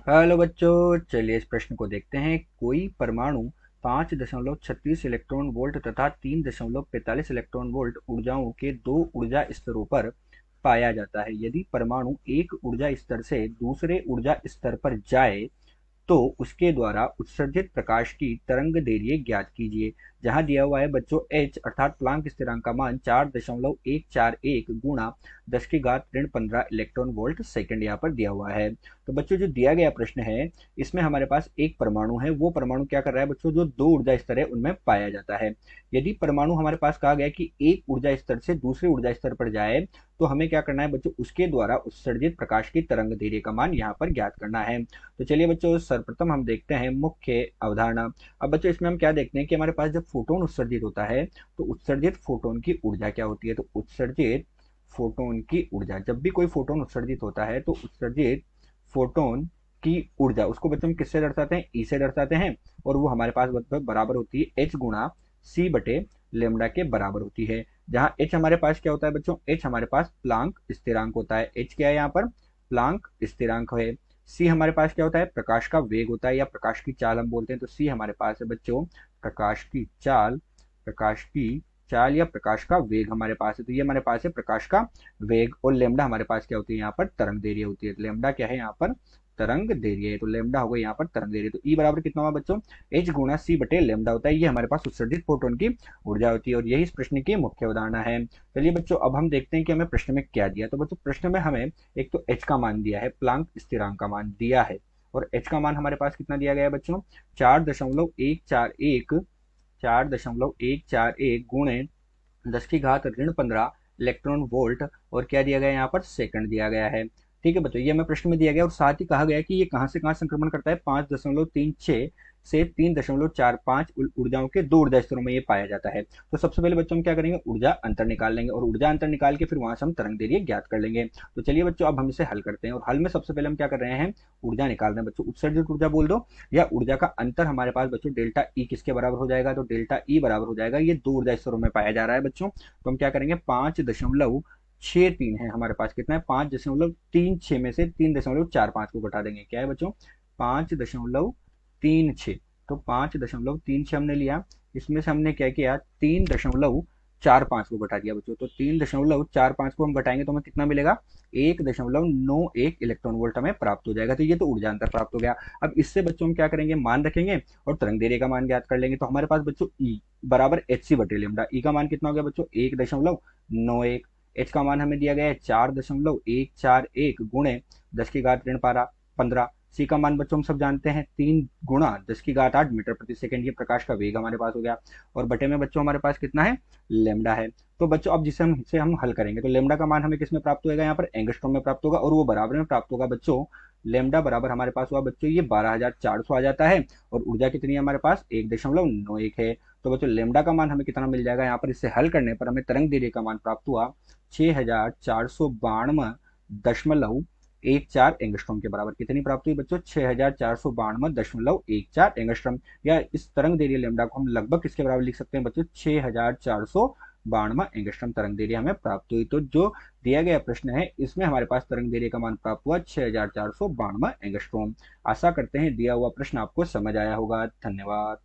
Hello बच्चों, चलिए इस प्रश्न को देखते हैं। कोई परमाणु 5.36 इलेक्ट्रॉन वोल्ट तथा 3.45 इलेक्ट्रॉन वोल्ट ऊर्जाओं के दो ऊर्जा स्तरों पर पाया जाता है। यदि परमाणु एक ऊर्जा स्तर से दूसरे ऊर्जा स्तर पर जाए तो उसके द्वारा उत्सर्जित प्रकाश की तरंग दैर्घ्य ज्ञात कीजिए। जहां दिया हुआ है बच्चों h अर्थात प्लांक स्थिरांक का मान 4.141 गुणा 10⁻15 इलेक्ट्रॉन वोल्ट सेकंड यहाँ पर दिया हुआ है। तो बच्चों जो दिया गया प्रश्न है इसमें हमारे पास एक परमाणु है, वो परमाणु क्या कर रहा है बच्चों, जो दो ऊर्जा स्तर है उनमें पाया जाता है। यदि परमाणु हमारे पास कहा गया कि एक ऊर्जा स्तर से दूसरे ऊर्जा स्तर पर जाए तो हमें क्या करना है बच्चों, उसके द्वारा उत्सर्जित प्रकाश की तरंग दैर्घ्य का मान यहाँ पर ज्ञात करना है। तो चलिए बच्चों सर्वप्रथम हम देखते हैं मुख्य अवधारणा। अब बच्चों इसमें हम क्या देखते हैं कि हमारे पास जब फोटोन उत्सर्जित होता है तो उत्सर्जित फोटोन की ऊर्जा क्या होती है। तो उत्सर्जित फोटोन की ऊर्जा, जब भी कोई फोटोन उत्सर्जित होता है तो उत्सर्जित फोटोन की ऊर्जा उसको बच्चों हम किससे दर्शाते हैं, ई से दर्शाते हैं। और वो हमारे पास बराबर होती है एच गुणा सी बटे लेमडा के बराबर होती है। जहां एच हमारे पास क्या होता है बच्चों, एच हमारे पास प्लांक स्थिरांक होता है। एच क्या है यहाँ पर, प्लांक स्थिरांक है। सी हमारे पास क्या होता है, प्रकाश का वेग होता है या प्रकाश की चाल हम बोलते हैं। तो सी हमारे पास है बच्चों प्रकाश की चाल, प्रकाश की चाल या प्रकाश का वेग हमारे पास है। तो ये हमारे पास है प्रकाश का वेग। और लेमडा हमारे पास क्या होती है यहाँ पर, तरंग दैर्घ्य होती है। तो लेमडा क्या है यहाँ पर, तरंग दैर्घ्य है। तो लेमडा होगा यहाँ पर तरंग दैर्घ्य। तो ई बराबर कितना हुआ बच्चों, एच गुणा सी बटे लेमडा होता है। ये हमारे पास उत्सर्जित फोटोन की ऊर्जा होती है और यही इस प्रश्न की मुख्य अवधारणा है। चलिए बच्चों अब हम देखते हैं कि हमें प्रश्न में क्या दिया। तो बच्चों प्रश्न में हमें एक तो एच का मान दिया है, प्लांक स्थिरांक का मान दिया है। और एच का मान हमारे पास कितना दिया गया है बच्चों, 4.141 4.141 गुणे 10⁻15 इलेक्ट्रॉन वोल्ट। और क्या दिया गया है यहाँ पर, सेकंड दिया गया है। ठीक है बच्चों, ये हमें प्रश्न में दिया गया और साथ ही कहा गया कि ये कहाँ से कहाँ संक्रमण करता है, 5.36 से 3.45 ऊर्जाओं के दो ऊर्जा स्तरों में ये पाया जाता है। तो सबसे पहले बच्चों हम क्या करेंगे, ऊर्जा अंतर निकाल लेंगे और ऊर्जा अंतर निकाल के फिर वहां से हम तरंग दैर्घ्य ज्ञात कर लेंगे। तो चलिए बच्चों अब हम इसे हल करते हैं और हल में सबसे पहले हम क्या कर रहे हैं, ऊर्जा निकाल रहे हैं। बच्चों उत्सर्जित ऊर्जा बोल दो या ऊर्जा का अंतर हमारे पास बच्चों डेल्टा ई किसके बराबर हो जाएगा, तो डेल्टा ई बराबर हो जाएगा, ये दो ऊर्जा स्तरों में पाया जा रहा है बच्चों। तो हम क्या करेंगे, 5.63 है हमारे पास, कितना है 5.36 में से 3.45 को घटा देंगे। क्या है बच्चों, 5.36। तो 5.36 हमने लिया, इसमें से हमने क्या किया, 3.45 को घटा दिया बच्चों। तो 3.45 को हम घटाएंगे तो हमें कितना मिलेगा, 1.91 इलेक्ट्रॉन वोल्ट हमें प्राप्त हो जाएगा। तो ये तो ऊर्जा अंतर प्राप्त हो गया। अब इससे बच्चों हम क्या करेंगे, मान रखेंगे और तरंग दैर्घ्य का मान ज्ञात कर लेंगे। तो हमारे पास बच्चों ई बराबर एच सी बटे लेमडा। ई का मान कितना हो गया बच्चों, 1.91। एच का मान हमें दिया गया है 4.141 गुणे 10⁻15। सी का मान बच्चों हम सब जानते हैं 3 गुणा 10⁸ मीटर प्रति सेकंड, ये प्रकाश का वेग हमारे पास हो गया। और बटे में बच्चों हमारे पास कितना है, लेमडा है। तो बच्चों अब जिसे हम हल करेंगे तो लेमडा का मान हमें किस में प्राप्त होगा, यहाँ पर एंगस्ट्रॉम में प्राप्त होगा और वो बराबर में प्राप्त होगा बच्चों। लेमडा बराबर हमारे पास हुआ बच्चों ये 12,400 आ जाता है। और ऊर्जा कितनी है हमारे पास, 1.91 है। तो बच्चों लेमडा का मान हमें कितना मिल जाएगा, यहाँ पर इससे हल करने पर हमें तरंग दैर्घ्य का मान प्राप्त हुआ 6,492.14 एंगस्ट्रॉम के बराबर। कितनी प्राप्त हुई बच्चों, 6,492.14 एंगस्ट्रॉम। या इस तरंग दैर्घ्य लेमडा को हम लगभग किसके बराबर लिख सकते हैं बच्चों, 6,492 एंगस्ट्रॉम तरंग दैर्घ्य हमें प्राप्त हुई। तो जो दिया गया प्रश्न है इसमें हमारे पास तरंग दैर्घ्य का मान प्राप्त हुआ 6,492 एंगस्ट्रॉम। आशा करते हैं दिया हुआ प्रश्न आपको समझ आया होगा। धन्यवाद।